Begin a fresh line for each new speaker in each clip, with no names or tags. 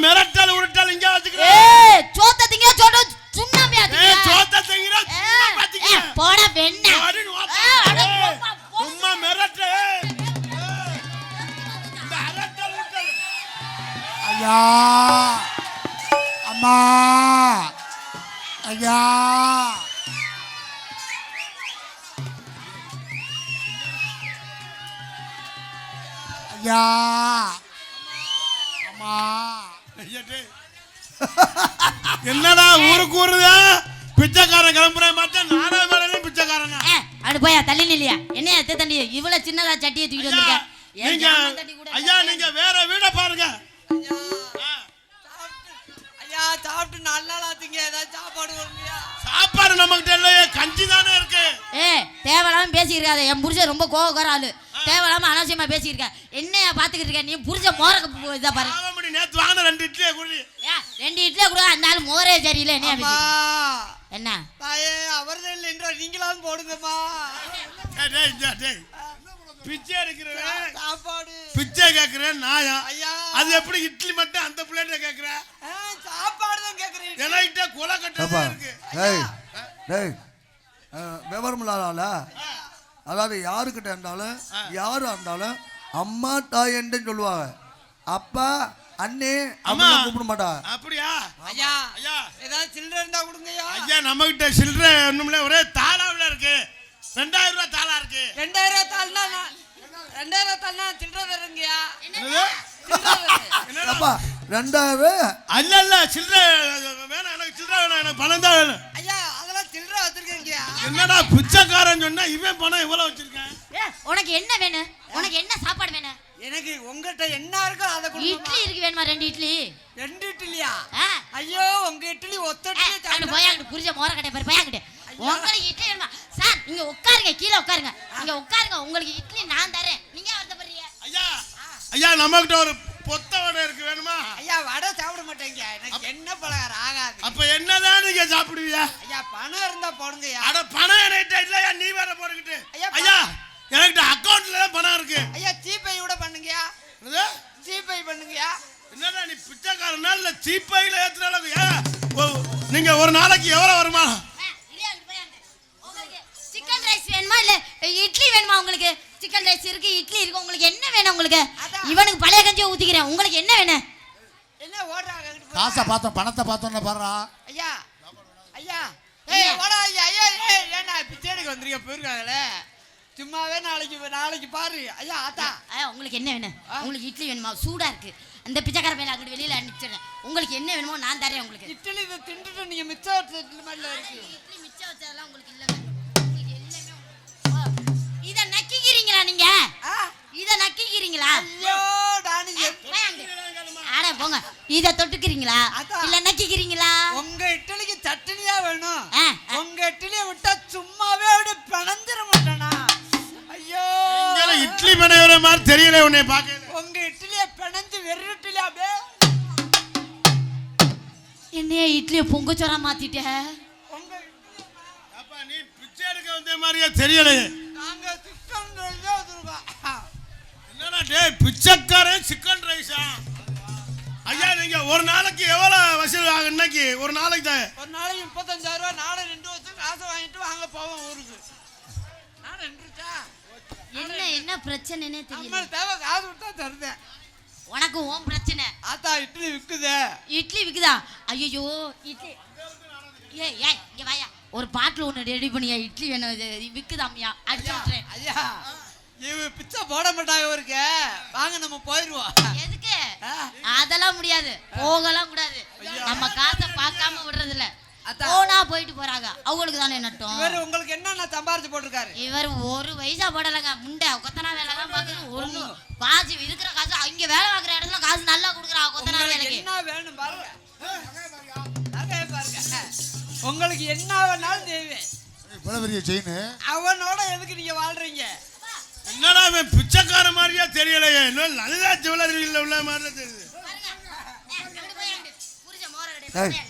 மிரட்டல் உருட்டல் இங்க வச்சுக்கிறேன்.
ஏய் சோத்த திங்க சோட சுண்ணாம்பே ஆதிங்க.
ஏய் சோத்த திங்கற பாத்தீங்க.
போட வெண்ண.
சும்மா மிரட்டு. இந்த அரட்டல் உருட்டல்.
ஐயா அம்மா ஐயா ஐயா அம்மா
என்னடா ஊருக்கு ஊருதா பிச்சைக்காரன் கிளம்புறேன் பார்த்தா நாடா மேலே பிச்சைக்காரனா
அடு போயா தள்ளி நில்லையா என்னைய எத்த தண்டி இவ்வளவு சின்னதா சட்டியை தூக்கிட்டு வந்திருக்க
ஐயா நீங்க வேற வீட பாருங்க
ஐயா சாப்பிட்டு நல்ல நாளாத்தீங்க ஏதாவது சாப்பாடு வருங்கயா
சாப்பாடு நம்மகிட்ட இல்லையே கஞ்சி தானே இருக்கு
தேவையில்லாம பேசியிருக்காத என் புருஷன் ரொம்ப கோவக்கார ஆளு தேவையில்லாம அனாவசியமா பேசியிருக்க என்னையா பாத்துக்கிட்டு இருக்க நீ புருஷன் மோர இதா பாரு
நேத்து வாங்க 2 இட்லியே குடி
2 இட்லியே கூட அந்த ஆளு மோரே சரியில்லை என்ன என்ன
தாயே அவர்தான் இல்லைன்ற நீங்களாவது போடுங்கம்மா
டேய் பிச்சை எடுக்கிறேன்
சாப்பாடு
பிச்சை கேட்கிறேன் நாயா
ஐயா
அது எப்படி இட்லி மட்டும் அந்த பிளேட்ல கேட்கிற
சாப்பாடு தான் கேட்குறீங்க
என்கிட்ட கொலை கட்டதா இருக்கு
டேய் விவரம் இல்லாதால அதாவது யாருக்கிட்ட இருந்தாலும் யாரும் இருந்தாலும் அம்மா தாய் என்று சொல்லுவாங்க அப்பா அண்ணே அம்மா கூப்பிட மாட்டாங்க
அப்படியா
ஐயா
ஐயா
ஏதாவது சில்லறை இருந்தா கொடுங்கய்யா
ஐயா நம்ம கிட்ட சில்லறை ஒண்ணுமில்ல ஒரே தாளாவுல இருக்கு 2000 ரூபாய் தாளா இருக்கு
2000 தாள்னா 2000 தாள்னா சில்லறை தருங்கய்யா
அப்பா 2000
அல்ல சில்லறை வேணாம் எனக்கு சில்லறை வேணாம் எனக்கு பணம் தான் வேணும்
ஐயா அதெல்லாம் சில்லறை வச்சிருக்கீங்கயா
என்னடா பிச்சைக்காரன் சொன்னா இவன் பணம் இவ்வளவு வச்சிருக்கேன்
உனக்கு என்ன வேணும் உனக்கு என்ன சாப்பாடு வேணும்
எனக்கு உங்ககிட்ட என்ன இருக்கோ அதை கொடுங்க
இட்லி இருக்கு வேணுமா 2 இட்லி
2 இட்லியா ஐயோ உங்க இட்லி ஒத்த இட்லி
சாப்பிடு போயாங்கிட்டு புரிஞ்ச மோர கட்டை பாரு போயாங்கிட்டு உங்களுக்கு இட்லி வேணுமா சார் நீங்க உட்காருங்க கீழே உட்காருங்க நீங்க உட்காருங்க உங்களுக்கு இட்லி நான் தரேன் நீங்க வருத்தப்படுறீங்க
ஐயா ஐயா நம்ம கிட்ட ஒரு பொத்த வடை இருக்கு வேணுமா
ஐயா வடை சாப்பிட மாட்டேங்க எனக்கு என்ன பலகாரம் ஆகாது
அப்ப என்னதான் நீங்க சாப்பிடுவீங்க
ஐயா பணம் இருந்தா போடுங்கய்யா
அட பணம் என்கிட்ட இல்லையா நீ வேற போட்டுக்கிட்டு ஐயா என்கிட்ட அக்கவுண்ட்ல பணம் இருக்கு
ஐயா ஜிபே கூட பண்ணுங்கயா ஜிபே பண்ணுங்கயா
என்னடா நீ பிச்சைக்காரனா இல்ல ஜிபேல ஏத்துற அளவுக்கு நீங்க ஒரு நாளைக்கு எவ்வளவு வருமானம்
சிக்கன் ரைஸ் வேணுமா இல்ல இட்லி வேணுமா உங்களுக்கு சிக்கன் ரைஸ் இருக்கு இட்லி இருக்கு உங்களுக்கு என்ன வேணும் உங்களுக்கு இவனுக்கு பழைய கஞ்சியை ஊத்திக்கிறேன் உங்களுக்கு என்ன வேணும்
என்ன ஓடுறாங்க
காசை பார்த்தோம் பணத்தை பார்த்தோம்ல பாருடா
ஐயா ஐயா ஏய் ஓடா ஐயா ஐயா ஏன்னா பிச்சைக்கு வந்திருக்க போயிருக்காங்களே சும்மாவே நாளைக்கு பாரு ஐயா ஆத்தா
உங்களுக்கு என்ன வேணும் உங்களுக்கு இட்லி வேணுமா சூடா இருக்கு அந்த பிச்சைக்கார பையன் அங்கிட்டு வெளியில அனுப்பிச்சிடுறேன் உங்களுக்கு என்ன வேணுமோ நான் தரேன் உங்களுக்கு
இட்லி இதை தின்னுட்டு நீங்க மிச்சம் வச்ச இட்லி மாதிரில இருக்கு
இட்லி மிச்சம் வச்சதெல்லாம் உங்களுக்கு இல்லைங்க உங்களுக்கு எல்லாமே இதை நக்கிக்கிறீங்களா நீங்க இதை நக்கிக்கிறீங்களா
ஐயோ டானி
ஆட போங்க இதை தொட்டுக்கிறீங்களா இல்ல நக்கிக்கிறீங்களா
உங்க இட்லிக்கு சட்னியா வேணும் உங்க இட்லியை விட்டா சும்மாவே அப்படியே பிணந்திர மாட்டானா ஐயோ
இட்லி பிணையற மாதிரி தெரியல உன்னை பார்க்கல
உங்க இட்லியை பிணைஞ்சு வெறும் இட்லி அப்படியே
என்னைய இட்லியை பொங்கச்சோரா மாத்திட்ட
அப்பா நீ பிச்சை எடுக்க வந்த மாதிரியே தெரியலையே
நாங்க சிக்கன் ரைஸ் வச்சிருக்கோம்
என்னடா டேய் பிச்சைக்காரன் சிக்கன் ரைஸா ஐயா நீங்க ஒரு நாளைக்கு எவ்வளவு வசூல் ஆகும் இன்னைக்கு ஒரு நாளைக்கு தான்
ஒரு நாளைக்கு 35000 ரூபாய் நாளை 2 வருஷம் காசை வாங்கிட்டு வாங்க போவோம் ஊருக்கு நான் நின்றுச்சா
என்ன பிரச்சனைனே தெரியல
நம்ம தேவை காசு விட்டா தருதேன்
உனக்கு ஓம் பிரச்சனை
ஆத்தா இட்லி விக்குதே
இட்லி விக்குதா ஐயோ இட்லி ஏய் இங்க வாயா ஒரு பாட்டில் ஒன்று ரெடி பண்ணியா இட்லி வேணும் விக்குதாம்யா அடிச்சு விட்டுறேன்
ஐயா இவ பிச்சை போட மாட்டாங்க இருக்கு வாங்க நம்ம போயிடுவோம்
எதுக்கு அதெல்லாம் முடியாது போகலாம் கூடாது நம்ம காசை பார்க்காம விடுறது இல்ல போனா போயிட்டு போறாங்க அவங்களுக்கு தானே நட்டம்
இவர் உங்களுக்கு என்ன சம்பாரிச்சு போட்டிருக்காரு
இவர் ஒரு வயசா போடலங்க முண்டை கொத்தனா வேலை தான் பாக்குறது ஒண்ணு காசு இருக்கிற காசு அங்க வேலை பார்க்குற இடத்துல காசு நல்லா கொடுக்குறா கொத்தனா வேலைக்கு
என்ன வேணும் பாருங்க பாருங்க உங்களுக்கு என்ன வேணாலும் தேவை
பெரிய செயின்
அவனோட எதுக்கு நீங்க வாழ்றீங்க
என்னடா அவன் பிச்சைக்கார மாதிரியா தெரியலையே இன்னும் லலிதா ஜுவல்லரியில் உள்ள மாதிரி தெரியுது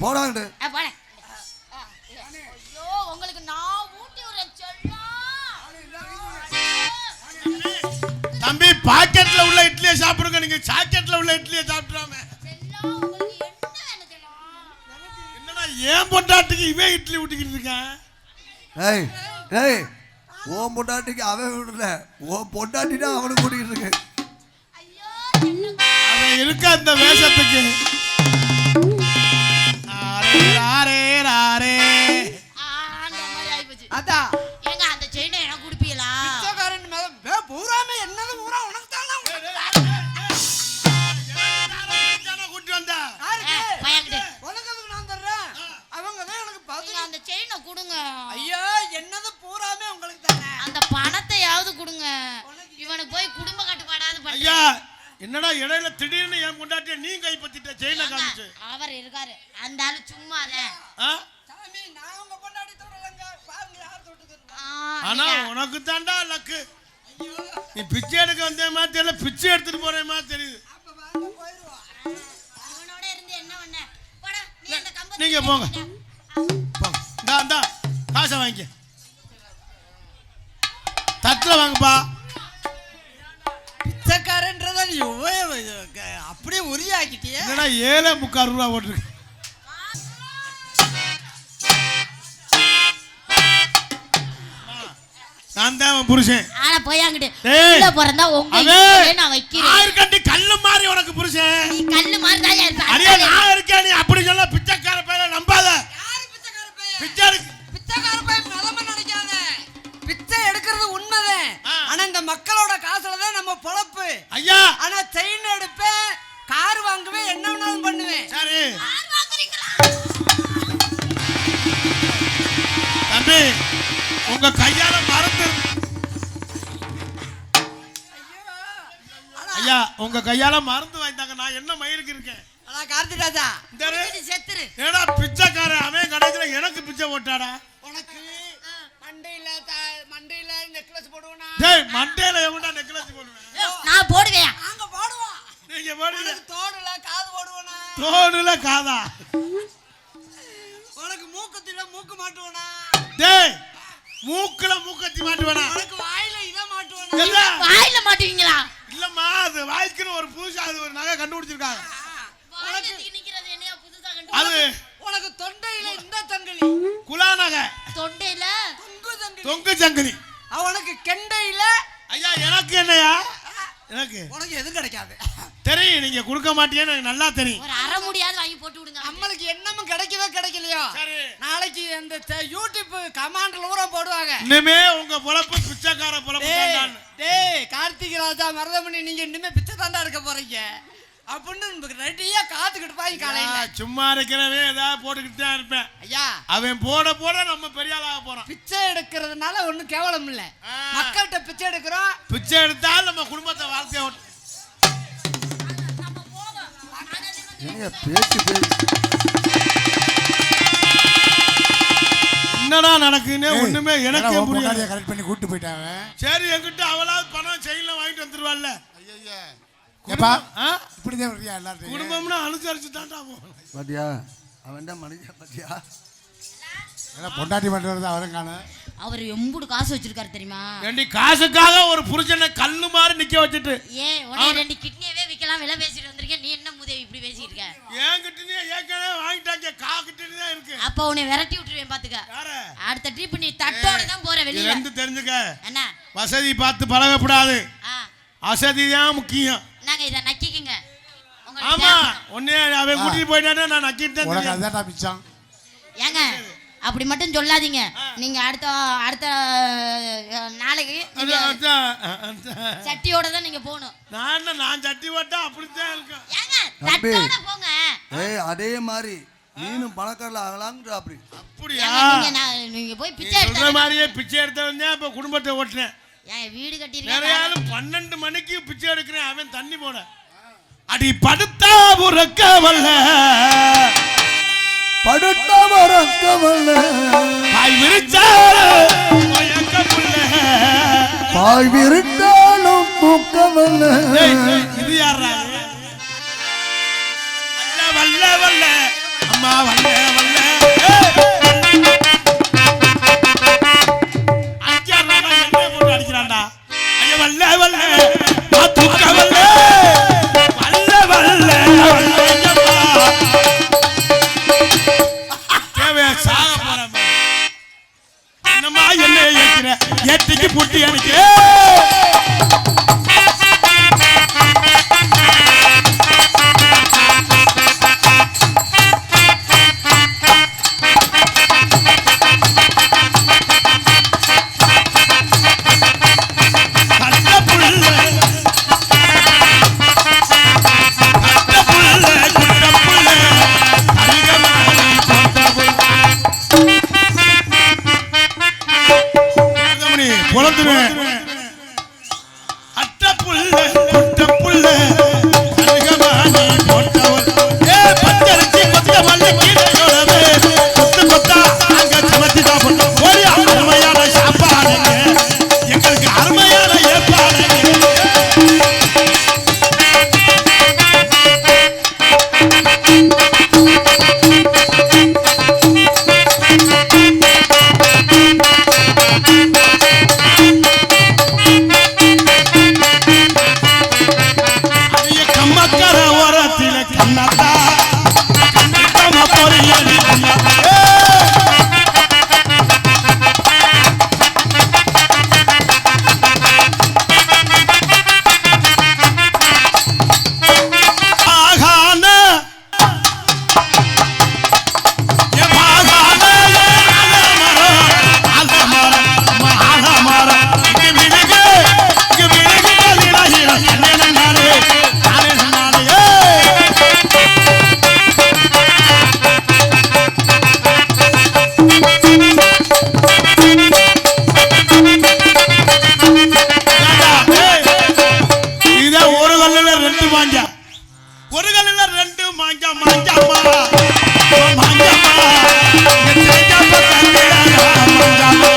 போடாங்க
ஐயோ உங்களுக்கு நான் ஊட்டி விடுறேன்
தம்பி பாக்கெட்ல உள்ள இட்லியை சாப்பிடுங்க நீங்க சாக்கெட்ல உள்ள இட்லியை சாப்பிடுறாம ஏன் பொண்டாட்டிக்கு இவன் இட்லி ஊட்டிக்கிட்டு இருக்கான்?
ஏய் ஏய் ஓ பொண்டாட்டிக்கு அவன் விடல, ஓ பொண்டாட்டினா அவனுக்கு கூட்டிக்கிட்டு இருக்கு.
அவன் இருக்க அந்த வேஷத்துக்கு.
அதான்
ஏங்க அந்த செயினை எனக்கு கொடுப்பீங்களா?
பிச்சைக்காரன் பூராமே என்னது பூரா உனக்கு தானே.
கூட்டி வந்தா
பையன்கிட்ட
உனக்கு அதுக்கு நான் தர்றேன். அவங்க தான் எனக்கு
நீங்க அந்த செயினை கொடுங்க.
ஐயோ என்னது பூராமே உங்களுக்கு தானே.
அந்த பணத்தையாவது கொடுங்க. இவனுக்கு போய் குடும்ப கட்டுப்பாடாது
ஐயா
பண்ணு.
என்னடா இடையில திடீர்னு என் பொண்டாட்டிய நீ கைப்பற்றிட்ட செயினை காமிச்சு.
அவர் இருக்காரு அந்த ஆளு சும்மாதான்.
சாமி நான் உங்க பொண்டாட்டி தொடலங்க பாருங்க யார் தொட்டுது.
ஆனா உனக்கு தாண்டா லக்கு. நீ பிச்சை எடுக்க வந்த மாதிரி தெரியல, பிச்சை எடுத்துட்டு போற மாதிரி தெரியுது.
அப்ப வாங்க போயிடுவா.
அவனோட இருந்து என்ன பண்ண? போடா நீ அந்த கம்பத்தை
நீங்க போங்க. இந்தா காசை வாங்கிக்க. தட்டுல வாங்கப்பா.
பிச்சைக்காரன்றத நீ அப்படியே உரியாக்கிட்டியே.
என்னடா 7.25 ரூபா போட்டுருக்கு. நான் தான் அவன் புருஷன்.
ஆனா போய் அங்கிட்டு
டேய்,
உள்ள போறதா உங்க
அவன்
இஷ்டமே நான் வைக்கிறேன்.
ஆயிரக்கண்டி கல்லு மாதிரி உனக்கு புருஷன்.
நீ கல்லு மாதிரி தான்
அடியே
இருப்ப.
நான் இருக்கேன், நீ அப்படி சொல்ல பிச்சைக்கார பையல நம்பாத.
யாரு பிச்சைக்கார பையன்?
பிச்சை எடுக்க
பிச்சைக்கார பையன் நிலைமை நினைக்காத. பிச்சை எடுக்கிறது உண்மைதான்.
ஆ.
ஆனா இந்த மக்களோட காசுல தான் நம்ம பொழப்பு.
ஐயா
ஆனா செயின் எடுப்பேன், கார் வாங்குவேன், என்ன வேணாலும் பண்ணுவேன்.
சரி
யார் வாங்குறீங்களா?
தம்பி உங்க கையால மறந்து. ஐயா உங்க கையால மறந்து வாங்கிட்டாங்க. நான் என்ன மயிருக்கு இருக்கேன்.
ஆனா கார்த்தி ராஜா
இந்த ரே-
இது செத்துரு.
ஏடா பிச்சைக்காரன் அவன் கடைசியில எனக்கு பிச்சை போட்டாடா.
உனக்கு மண்டையில நெக்லஸ் போடுவனா?
டேய் மண்டையில எவன்டா நெக்லஸ் போடுவேன்?
நான் போடுவேன்.
நாங்க போடுவோம்.
நீங்க போடுங்க.
உனக்கு தோடுல காது போடுவனா?
தோடுல காதா.
உனக்கு மூக்குத்தில மூக்கு மாட்டுவனா?
டேய் மூக்குல மூக்கத்தி மாட்டுவேனா?
உனக்கு வாயில இத மாட்டுவனா?
இல்ல
வாயில மாட்டுவீங்களா?
இல்லம்மா அது வாய்க்குன்னு ஒரு புதுசா அது ஒரு நகை கண்டுபிடிச்சிருக்காங்க.
வாயில தூக்கி நிக்கிறது என்னையா புதுசா
அது
கண்டு?
உனக்கு தொண்டையில இந்த தங்கலி,
குலா நகை,
தொண்டையில
தொங்கு தங்கலி.
தொங்கு சங்கிலி.
உனக்கு கெண்டையில.
ஐயா எனக்கு என்னையா? எனக்கு
உனக்கு எதுவும் கிடைக்காது.
தெரியும் நீங்க கொடுக்க மாட்டீங்கன்னு எனக்கு நல்லா தெரியும்.
ஒரு அரை முடியாவது வாங்கி போட்டு விடுங்க.
நம்மளுக்கு என்னமும் கிடைக்கவே கிடைக்கலையோ.
சரி
நாளைக்கு அந்த யூடியூப் கமாண்ட்ல ஊற போடுவாங்க.
இனிமே உங்க பொழப்பு பிச்சைக்கார பொழப்பு தான்.
டேய் கார்த்திக் ராஜா மருதமணி நீங்க இனிமே பிச்சை தாண்டா இருக்க போறீங்க அப்படின்னு ரெடியா காத்துக்கிட்டு பாய் காலையில.
சும்மா இருக்கிறவே ஏதாவது போட்டுக்கிட்டு தான் இருப்பேன்.
ஐயா
அவன் போட போட நம்ம பெரிய ஆளாக போறோம்.
பிச்சை எடுக்கிறதுனால ஒண்ணும் கேவலம் இல்ல. மக்கள்கிட்ட பிச்சை எடுக்கிறோம்.
பிச்சை எடுத்தால் நம்ம குடும்பத்தை வாழ்க்கை
என்னையா பேச்சு பேச்சு
என்னடா நடக்குன்னு ஒண்ணுமே எனக்கே புரியல.
கரெக்ட் பண்ணி கூட்டு போயிட்டாங்க.
சரி என்கிட்ட அவளாவது பணம் செயின்ல வாங்கிட்டு வந்துருவாள்ல.
ஏப்பா இப்படிதான் வர்றியா எல்லாரும்?
குடும்பம்னா அனுசரிச்சு தாண்டா போகணும்.
பாத்தியா அவன் தான் மனுஷன் பாத்தியா? பொண்டாட்டி பண்றது அவரும் காணும்.
அவர் எம்புடு காசு வச்சிருக்காரு தெரியுமா?
ரெண்டு காசுக்காக ஒரு புருஷனை கல்லு மாதிரி நிக்க வச்சுட்டு
ஏன் உடனே 2 கிட்னியவே விக்கலாம் விலை பேசிட்டு வந்திருக்கேன். நீ என்ன முதவி இப்படி பேசிட்டு இருக்க?
என் கிட்டனே ஏற்கனவே வாங்கிட்டாங்க. கிட்டனே தான் இருக்கு.
அப்ப உன்னை விரட்டி விட்டுருவேன் பாத்துக்க.
யார
அடுத்த ட்ரிப் நீ தட்டோட தான் போற வெளியில.
ரெண்டு தெரிஞ்சுக்க.
என்ன
வசதி பார்த்து பழகப்படாது.
ஆ
வசதி தான் முக்கியம்.
நாங்க இத நக்கிக்கங்க.
ஆமா ஒன்னே அவன் கூட்டிட்டு போயிட்டானே நான் நக்கிட்டேன்.
உனக்கு அதான் மிச்சம்.
ஏங்க அப்படி மட்டும் சொல்லாதீங்க. நீங்க அடுத்த நாளைக்கு சட்டியோட தான் நீங்க போகணும்.
நான் சட்டி ஓட்டா அப்படித்தான் இருக்கேன்.
ஏங்க தட்டோட போங்க.
ஏய் அதே மாதிரி நீனும் பணக்காரல ஆகலாம்ன்ற அப்படி.
அப்படியா?
நீங்க போய் பிச்சை
சொல்ற
எடுத்தா
மாதிரியே பிச்சை எடுத்தவன் இப்ப குடும்பத்தை ஓட்டுறேன்.
ஏன் வீடு கட்டி
வேற
இருக்கீங்க?
யாரும் 12 மணிக்கு பிச்சை எடுக்கிறேன். அவன் தண்ணி போட அடி படுத்தா உறக்க வல்ல
படுத்தா உறக்கவல்ல
பாய் விரிச்சாலும்
பாய் விரித்தாலும் தூக்கவல்ல.
இது யாரா? வல்ல வல்ல அம்மா வல்ல வல்ல அடிக்கிறான்டா. ஐயா வல்ல வல்ல தூக்க வல்ல வல்ல வல்ல மஞ்சம்மா மஞ்சம்மா சித்தப்பா கட்டிடா மஞ்சம்மா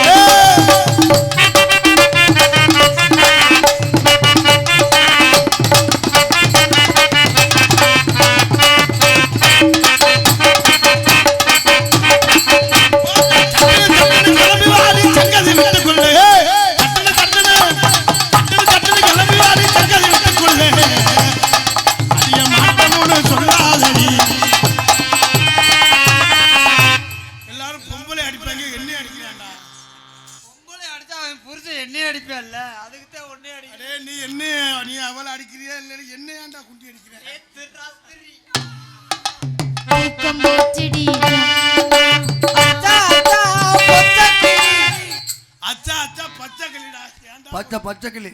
பச்சை பச்சை கிளி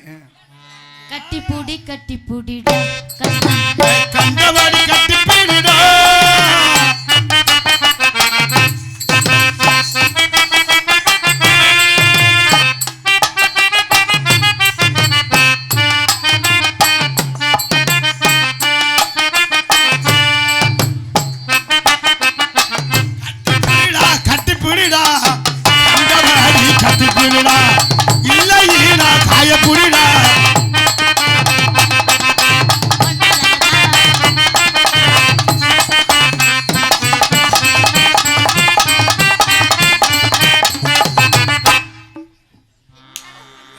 கட்டி புடிடா
கண்டவாடி கட்டி பிடிடா கட்டி பிடிடா கண்டவாடி கட்டி பிடிடா இல்லையா காய புடிடா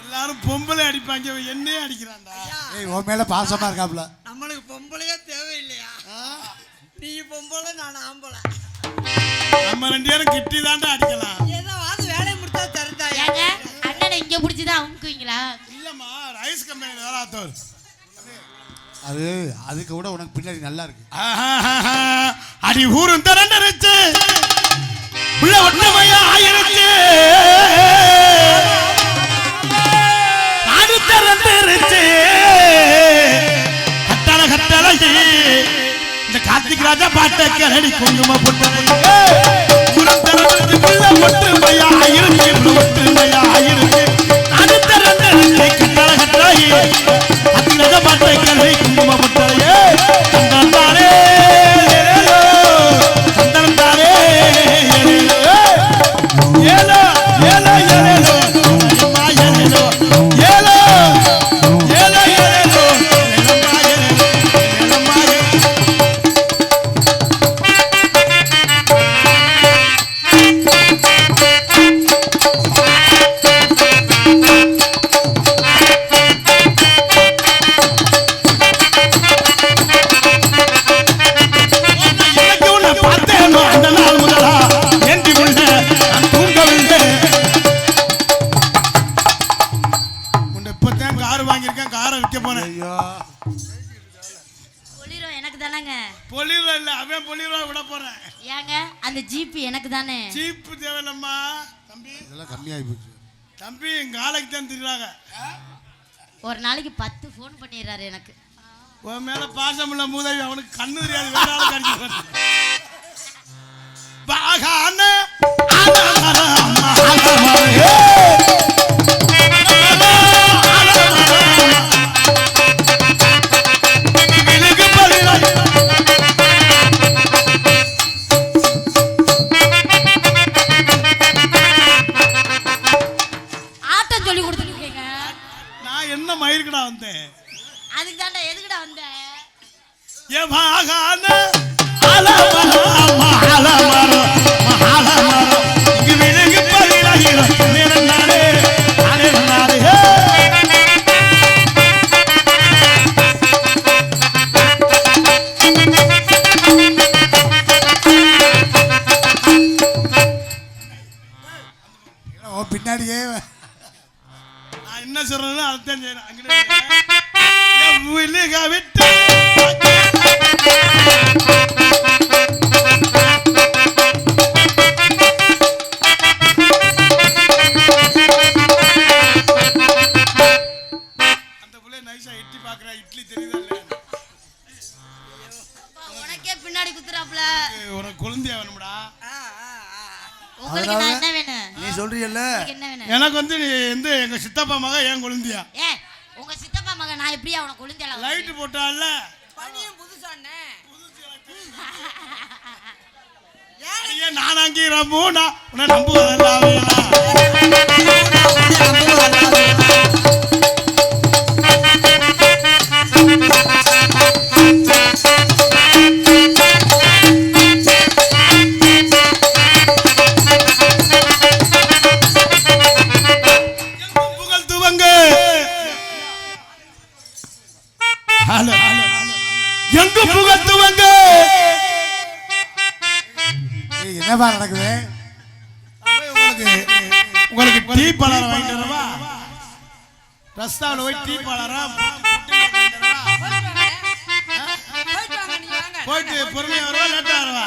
எல்லாரும் பொம்பளை அடிப்பாங்க என்னையே அடிக்கிறான்டா
ஏய் உன் மேல பாசமா இருக்காப்ல
நம்மளுக்கு பொம்பளையே தேவையில்லையா நீ பொம்பளை நான் ஆம்பளை
நம்ம ரெண்டு பேரும் கிட்டி தாண்டா அடிக்கலாம்
ஏதாவது வேலையை முடிச்சா தருதா
ஏங்க அண்ணனை இங்க புடிச்சுதான் அமுக்குவீங்களா
இல்லம்மா ரைஸ் கம்பெனில வேற ஆத்தோர்
அது அதுக்கு கூட உனக்கு பின்னாடி நல்லா இருக்கு
அடி ஊரும் திரண்டரிச்சு உள்ள ஒட்டமையா ஆயிருச்சு அது திரண்டரிச்சு கட்டளை கட்டளைக்கு இந்த கார்த்திக் ராஜா பாட்டை கரடி குங்கும போட்டு ஊரும் திரண்டரிச்சு உள்ள ஒட்டுமையா ஆயிருச்சு ஒட்டுமையா ஆயிருச்சு அது திரண்டரிச்சு கட்டளை கட்டளை அத்திரத பாட்டை கரடி குங்கும போட்டு தந்தாரே தந்தாரே ஏலோ ஏலோ ஏலோ அம்மா ஏலோ ஏலோ ஏலோ ஏலோ அம்மா ஏலோ அம்மா எனக்கு உன்னை பார்த்தேனோ அந்த நாள் முதலா ஏந்தி உள்ள நான் தூங்கவில்லை உன்னை இப்பதான் கார் வாங்கியிருக்கேன் காரை விற்க போனேன்
ஐயோ
பொலிரோ எனக்கு தானேங்க
பொலிரோ இல்ல அவன் பொலிரோ விட போறேன்
ஏங்க அந்த ஜிபி எனக்கு தானே
சீப்பு தேவையில்லம்மா தம்பி
இதெல்லாம் கம்மியாகி போச்சு
தம்பி எங்க ஆளைக்கு தான் திரிறாங்க
ஒரு நாளைக்கு 10 ஃபோன் பண்ணிடுறாரு எனக்கு
உன் மேல பாசம் உள்ள மூதவி அவனுக்கு கண்ணு தெரியாது வேற ஆளு கடிச்சு பாகான
ஆட்டம் சொல்லி கொடுத்துருக்கீங்க
நான் என்ன மயிருக்கடா வந்தேன்
அதுக்கு தாண்டா எதுக்குடா வந்த
ஏ பாகான ஆலமரம் ஆலமரம் இங்கு விலகு பலிராயிரம் நிறநாடே அலைநாடே
உன் பின்னாடியே
நான் என்ன சொல்றேன்னு அர்த்தம் செய்யறேன் அங்கிட்ட விழுக விட்டு அந்த புள்ள நைஸா எட்டி பாக்குறா இட்லி தெரியுதா இல்லையா
உனக்கே பின்னாடி குத்துறாப்ல
உனக்கு குழந்தையா வேணும்டா
உங்களுக்கு நான் என்ன வேணும்
நீ சொல்றீல்ல
உங்களுக்கு என்ன வேணும்
எனக்கு வந்து நீ வந்து எங்க சித்தப்பா மக ஏன் குழந்தையா
ஏ உங்க சித்தப்பா மகன் நான் எப்படியா உனக்கு கொழுந்தேல
லைட் போட்டால
பனியும் புதுசாண்ணே
அடியே நானாங்கி ரம்பூனா உன்னை நம்புவதெல்லாம் எங்கு புகழ்த்துவங்க
என்னவா நடக்குது?
உங்களுக்கு டீ பலரை வாங்கிட்டு வரவா? ரஸ்தாவில் போய் டீ பலரா போயிட்டு பொறுமையா வருவா லேட்டா வருவா?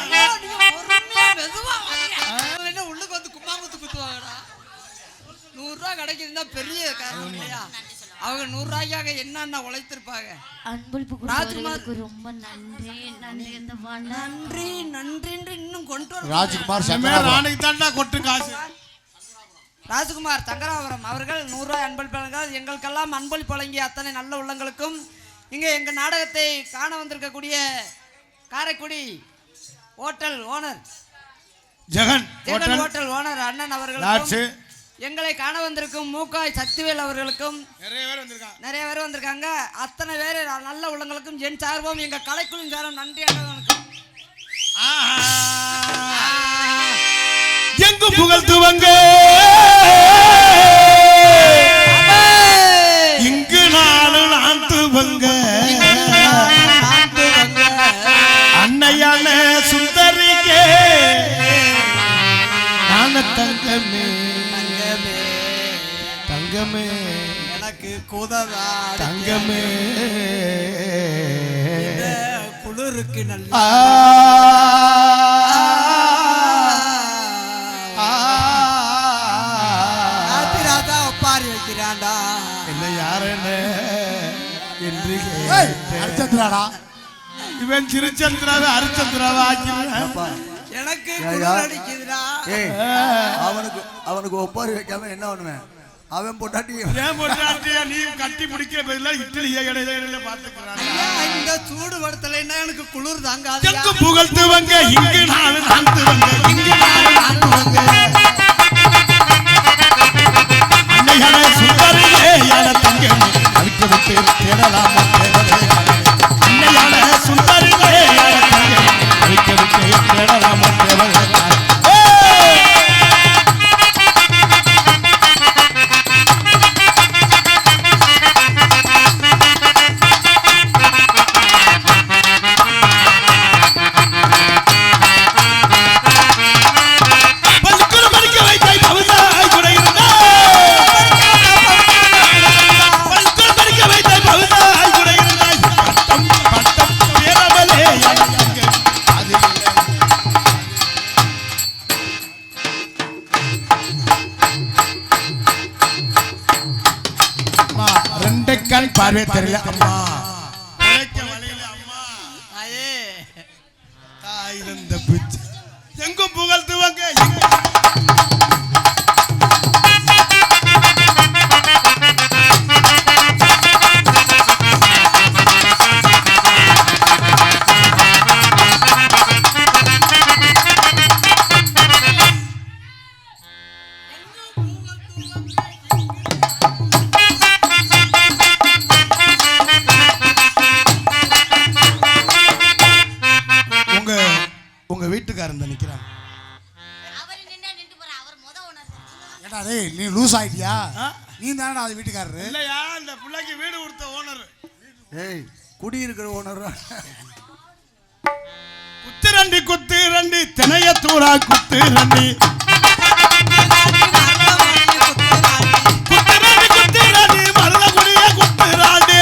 உள்ளுக்கு வந்து கும்மாமத்து குத்துவாங்கடா. 100 ரூபா கிடைக்குதுன்னா பெரிய காரணம் இல்லையா? அவங்க 100 ரூபாய்க்காக என்னென்ன உழைத்திருப்பாங்க.
அன்பளிப்பு கொடுத்தவர்களுக்கு ரொம்ப நன்றி நன்றி இந்த
நன்றி நன்றின்று இன்னும் கொண்டு வர
ராஜ்குமார்
ராணிக்கு தாண்டா கொட்டு காசு.
ராஜ்குமார் தங்கராபுரம் அவர்கள் 100 ரூபாய் அன்பளிப்பு வழங்கினார். எங்களுக்கெல்லாம் அன்பளிப்பு வழங்கிய அத்தனை நல்ல உள்ளங்களுக்கும் இங்கே எங்கள் நாடகத்தை காண வந்திருக்கக்கூடிய Karaikudi hotel owner
Jagan
hotel owner அண்ணன் அவர்களுக்கும் எங்களை காண வந்திருக்கும் மூக்காய் சக்திவேல் அவர்களுக்கும் நிறைய பேர் வந்திருக்காங்க. அத்தனை பேர் நல்ல உள்ளங்களுக்கும் என் சார்பும் எங்க கலைக்குழுவின் சார்பும் நன்றி அண்ணனுக்கும்.
எங்கு புகழ்த்துவங்க இங்கு நாளும் ஆத்துவங்க அன்னையான சுந்தரிக்கே நான தங்கமே தங்கமே
எனக்கு குதவா
தங்கமே
குளிருக்கு நல்ல ராஜா ஒப்பாரி வைக்கிறான்டா.
என்ன யாருன்னு என்று
அர்ச்சந்திராடா
இவன் திருச்சந்திராவை அரிச்சந்திராவை ஆக்கிடுவான்.
எனக்கு குளிர் அடிக்குதுடா.
அவனுக்கு ஒப்பாரி வைக்காம என்ன பண்ணுவேன்? அவன் பொட்டாட்டி
ஏன் பொட்டாட்டியா நீ கட்டி பிடிக்க பதிலா இட்லி இடையில பாத்துக்கிறான்.
இந்த சூடு படுத்தலைன்னா எனக்கு குளிர் தாங்காது.
எங்கு புகழ்த்துவங்க இங்கு நாலு நான்குவங்க இங்கு நாலு நான்குவங்க அன்னையான சுந்தரிலே யார தங்கமே அவிக்க விட்டு தேடலாம் அன்னையான சுந்தரிலே யார தங்கமே அவிக்க விட்டு தேடலாம் பார்வை தெரியல அம்மா எங்கும் புகழ்த்துவாங்க வீட்டுக்காரன் தான் நிக்கிறான்.
நீ லூஸ் ஆயிட்டியா? நீ தானடா அது வீட்டுக்காரரு?
இல்லையா, அந்த பிள்ளைக்கு வீடு கொடுத்த ஓனர்.
ஏய், குடி இருக்கிற ஓனர்.
குத்துரண்டி குத்துரண்டி தினைய தூரா குத்துரண்டி குத்துரண்டி குத்துரண்டி மருத குடிய குத்துராண்டி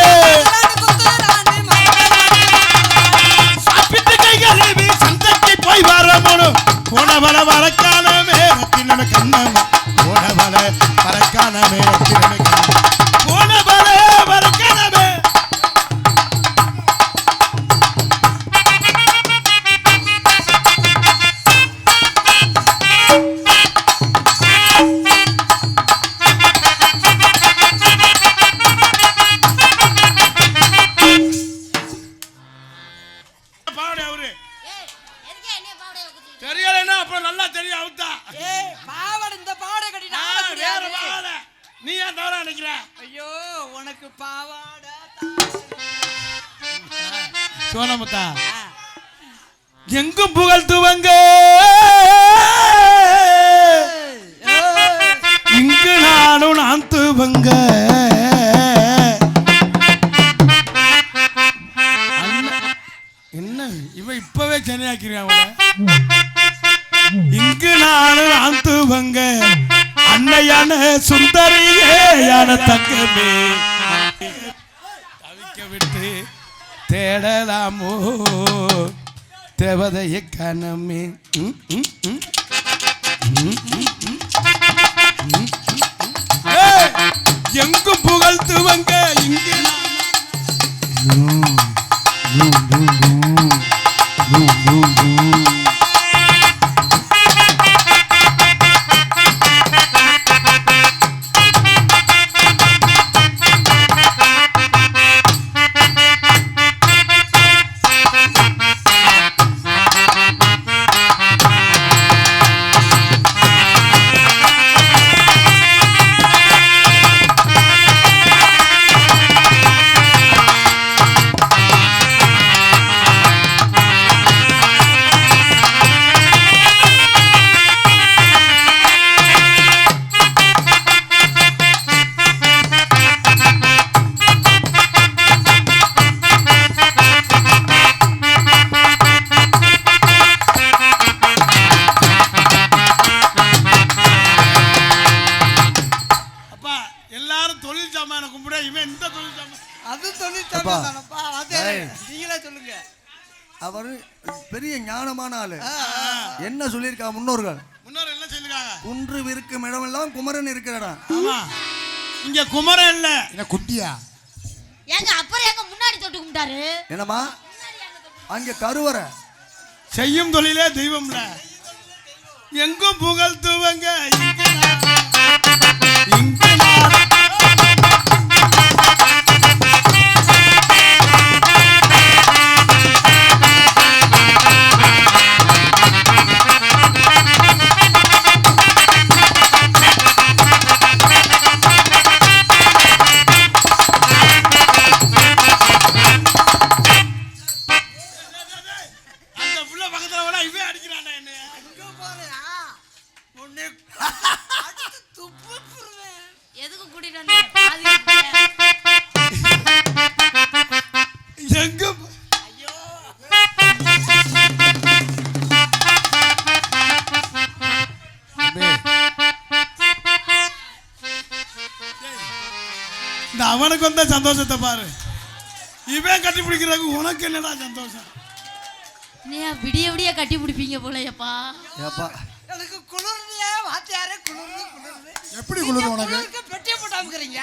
சாப்பிட்டு கை கழுவி சந்தைக்கு போய் வரமோனு போனவள வரக்கானமே ரத்தினமே கண்ணம் போனவள வரக்கானமே ரத்தினமே போனவள வரக்கானமே தெரியலன்னா அப்புறம் நல்லா தெரியும் அவுத்தா.
ஏய் பாவாடை இந்த பாவாடை கட்டி நான்
வேற பாவாடை. நீ ஏன் தவறா நினைக்கிற?
ஐயோ உனக்கு பாவாடை
சோனமுத்தா எங்கும் புகழ் துவங்க இங்கு நானும் நான் துவங்க என்ன இவன் இப்பவே சென்னையாக்கிறான். இங்கு நானும் நான் துவங்க அன்னையான சுந்தரியே யான தங்கமே தவிக்க விட்டு தேடலாமோ தேவதைய கணமே. எங்கும் புகழ் துவங்க இங்கு
அவர் பெரிய ஞானமான ஆளு. என்ன சொல்லியிருக்கா முன்னோர்கள்?
என்ன சொல்லிருக்காங்க?
குன்று இருக்கும் இடமெல்லாம் குமரன் இருக்கிற இடம்.
ஆமா, இங்க குமரன் இல்ல,
என்ன குட்டியா?
ஏங்க அப்புறம் எங்க முன்னாடி தொட்டு கும்பிட்டாரு?
என்னமா அங்க கருவறை
செய்யும் தொழிலே தெய்வம்ல. எங்கும் புகழ் துவங்க இங்கு
எதுக்கு கூட்டிட்டு வந்தீங்க?
இந்த அவனுக்கு வந்த சந்தோஷத்தை பாரு. இவன் கட்டி பிடிக்கிறாங்க, உனக்கு என்னடா சந்தோஷம்?
நீ விடிய விடிய கட்டி பிடிப்பீங்க போலயப்பா.
எனக்கு குளிர்லையே வாத்தியாரே குளிர்ந்து.
எப்படி குளிர் உனக்கு?
பெட்டியை போட்டாமுக்கிறீங்க.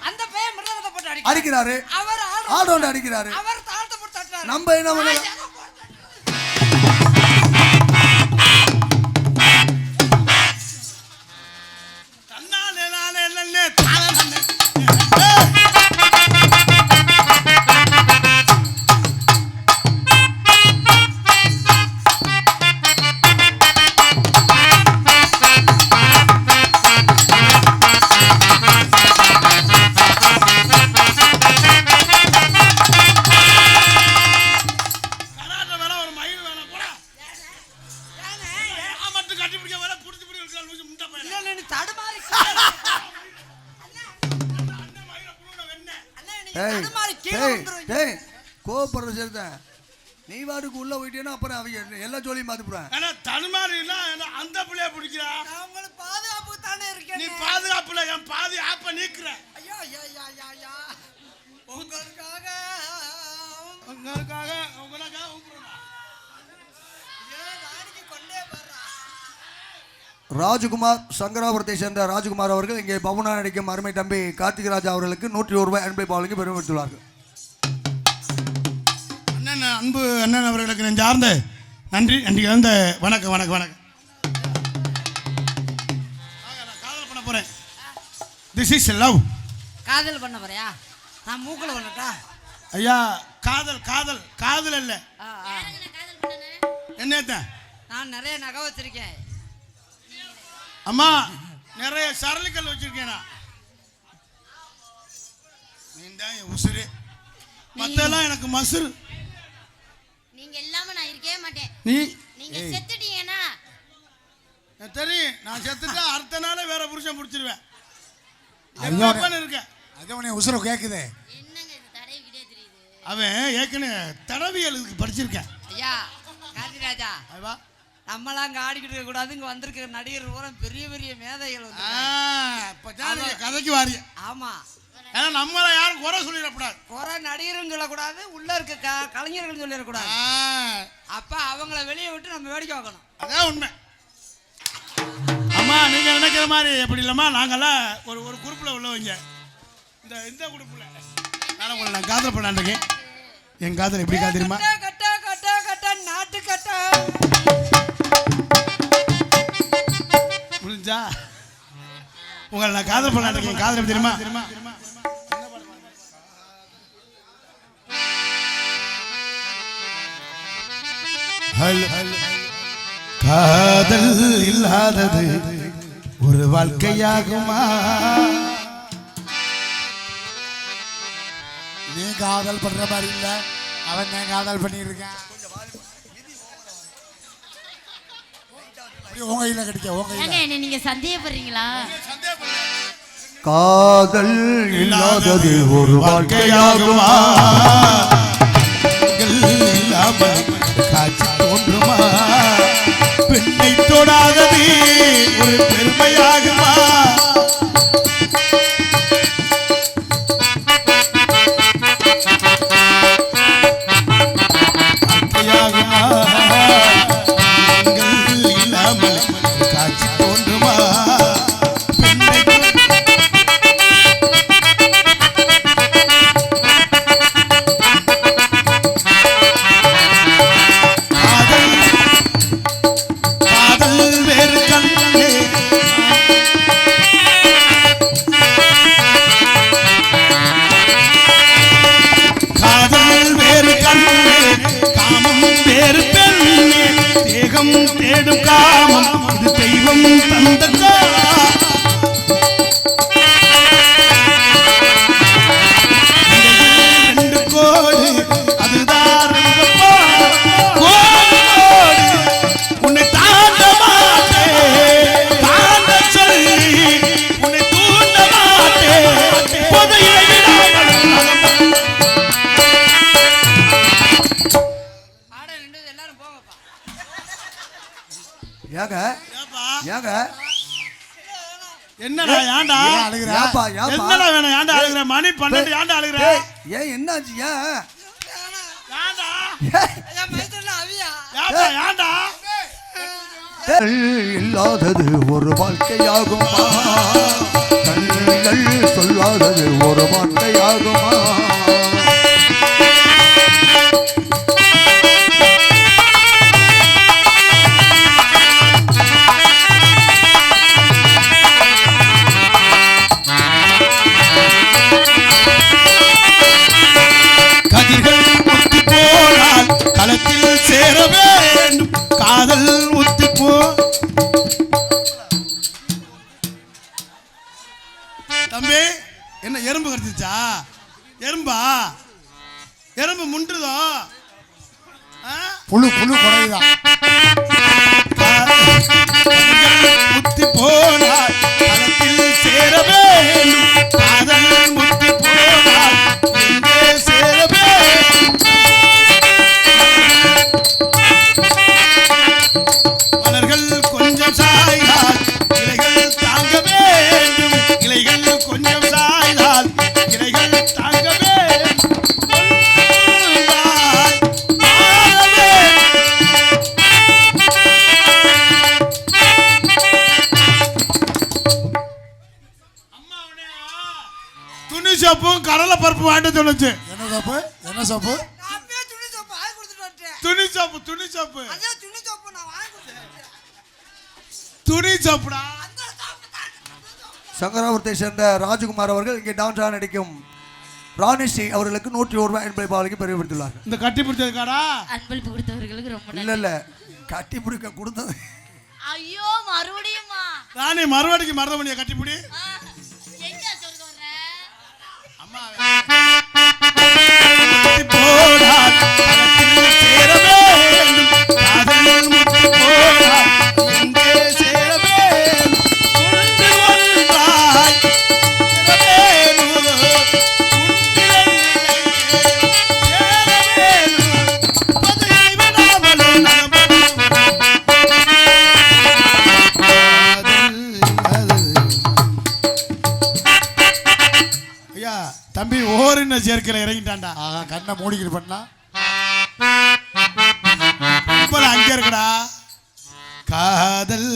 அந்த பையன் மிருதத்தை போட்டு
அடிக்கிறாரு,
அவர்
ஆடோண்டு அடிக்கிறாரு,
அவர் தாளத்தை போட்டு தட்டுறாரு.
நம்ம என்ன பண்ணலாம்? கோபப்படுற சேர்த்தேன். நீ வாட்டுக்கு உள்ள போயிட்டேன்னா அப்புறம் அவங்க எல்லா ஜோலியும் மாத்திப்புறான்.
அந்த பிள்ளைய பிடிக்கிறா.
பாதுகாப்புக்கு தானே இருக்கேன்.
நீ பாதுகாப்புல என் பாதி ஆப்ப நீக்குற.
ஐயோ ஐயோ ஐயோ ஐயோ, உங்களுக்காக
ராஜகுமார் சங்கராபுரத்தை சேர்ந்த ராஜகுமார் அவர்கள் இங்கே பவுனா நடிக்கும் அருமை தம்பி கார்த்திகராஜா அவர்களுக்கு 101 ரூபாய் அன்பை பாலுக்கு பெருமைப்படுத்துள்ளார்கள்.
அண்ணன் அன்பு அண்ணன் அவர்களுக்கு நான் சார்ந்த நன்றி கலந்த வணக்கம் வணக்கம் வணக்கம். காதல் பண்ண போறேன். This is love.
காதல் பண்ண போறியா? நான் மூக்கல பண்ணட்டா?
ஐயா, காதல் காதல் காதல் அல்ல. என்னத்த
நான் நிறைய நகை வச்சிருக்கேன்.
அம்மா நிறைய சரளிக்கல் வச்சிருக்கேனா? நீ தான் என் உசுரு, மத்தெல்லாம் எனக்கு மசுரு.
நீங்க இல்லாம நான் இருக்கவே மாட்டேன். நீங்க செத்துட்டீங்கன்னா
தெரியும், நான் செத்துட்டா அடுத்த நாளே வேற புருஷன் முடிச்சிருவேன்.
அதுவும் உசுர கேக்குதே.
என்னங்க இது தடவிக்கிட்டே தெரியுது.
அவன் ஏற்கனவே தடவியலுக்கு படிச்சிருக்கேன்.
ஐயா காந்திராஜா,
அதுவா
நம்மளாம் அங்கே ஆடிக்கிட்டு இருக்க கூடாது. இங்கே வந்திருக்கிற நடிகர் பூரா பெரிய பெரிய மேதைகள் வந்து
கதைக்கு வாரிய.
ஆமா,
ஏன்னா நம்மள யாரும் குறை சொல்லிடக்கூடாது.
குறை நடிகரும் சொல்லக்கூடாது, உள்ள இருக்க கலைஞர்கள் சொல்லிடக்கூடாது. அப்ப அவங்கள வெளியே விட்டு நம்ம வேடிக்கை பார்க்கணும். அதான்
உண்மை. அம்மா நீங்க நினைக்கிற மாதிரி எப்படி இல்லம்மா, நாங்கெல்லாம் ஒரு குரூப்ல உள்ளவங்க. இந்த குரூப்ல நான் உங்களை காதல் பண்ணான் இருக்கேன். என் காதல் எப்படி காதலிமா?
கட்ட கட்ட கட்ட நாட்டு கட்ட
புரிஞ்சா? உங்களை நான் காதல் பண்ணான் இருக்கேன். காதல் எப்படி தெரியுமா? காதல் இல்லாதது ஒரு வாழ்க்கையாகுமா?
நீ காதல் பண்ற மாதிரி இல்ல, அவன் தான் காதல் பண்ணிட்டு இருக்கான். உங்க கையில கிடைக்க உங்க
கையில நீங்க சந்தேகப்படுறீங்களா?
காதல் இல்லாதது ஒரு வாழ்க்கையாகுமா?
காட்சி தோன்றுமா? பெண்ணை தொடாதது ஒரு பெருமையாகுமா? இல்லாமல் காட்சி தோன்றுமா? தேடும் காமம் இது தெய்வம் தந்த ரெண்டு கோடு அதுதான் உன்னை தாண்ட மாட்டேன், தாண்ட சொல்லி உன்னை தூண்ட மாட்டேன். என்னடா ஏன்டா அழுகுற? என்னடா வேணும்? ஏன்டா அழுகுற? மணி 12 ஏன்டா அழுகுற?
ஏன் என்னாச்சு?
ஏன்டா
ஏன்டா
இல்லாதது ஒரு வாழ்க்கையாகுமா? கண்கள் சொல்லாதது ஒரு வாழ்க்கையாகுமா?
களத்தில் சேர வேண்டும் காதல் உத்தி போ. தம்பி என்ன எறும்பு கடிச்சிச்சா? எறும்பா? எறும்பு முண்டுதோ?
புழு குறையுதான்.
முத்தி போனால் களத்தில் சேர வேண்டும் காதல் முத்தி போனால் எங்கே சேர வேண்டும்? மலர்கள் கொஞ்சம் சாய்ந்தால் இலைகள் தாங்க வேண்டும், இலைகள் கொஞ்சம் சாய்ந்தால் இலைகள் தாங்க வேண்டும். துணி சோப்பும் கடலை பருப்பு வாங்கிட்டு சொல்லுச்சு.
என்ன சோப்பு? என்ன சோப்பு?
துணி சோப்பு. துணி சோப்புடா.
சங்கராபுரத்தை சேர்ந்த ராஜகுமார் அவர்கள் இங்கே டான்ஸாக நடிக்கும் ராணிஸ்ரீ அவர்களுக்கு 101 ரூபாய் அன்பளிப்பாளருக்கு பெருமைப்படுத்தியுள்ளார்கள்.
இந்த கட்டி பிடிச்சதுக்காடா
அன்பளிப்பு கொடுத்தவர்களுக்கு ரொம்ப
இல்ல
நன்றி.
இல்ல கட்டி பிடிக்க கொடுத்தது
ஐயோ மறுபடியுமா
ராணி மறுவாடிக்கு மருதமணியை கட்டிப்பிடி
எங்க சொல்ல வர்ற
அம்மா போடால் தனத்தில் சேர வேண்டும் காதலில் முத்தி போடால் எங்கே சேர வேண்டும் கொண்டு வந்தாய் சேர வேண்டும் தம்பி ஓரின சேர்க்கையில இறங்கிட்டான்டா.
ஆகா கண்ணை மூடிக்கிட்டு பண்ணா
இப்ப அங்க இருக்கடா காதல்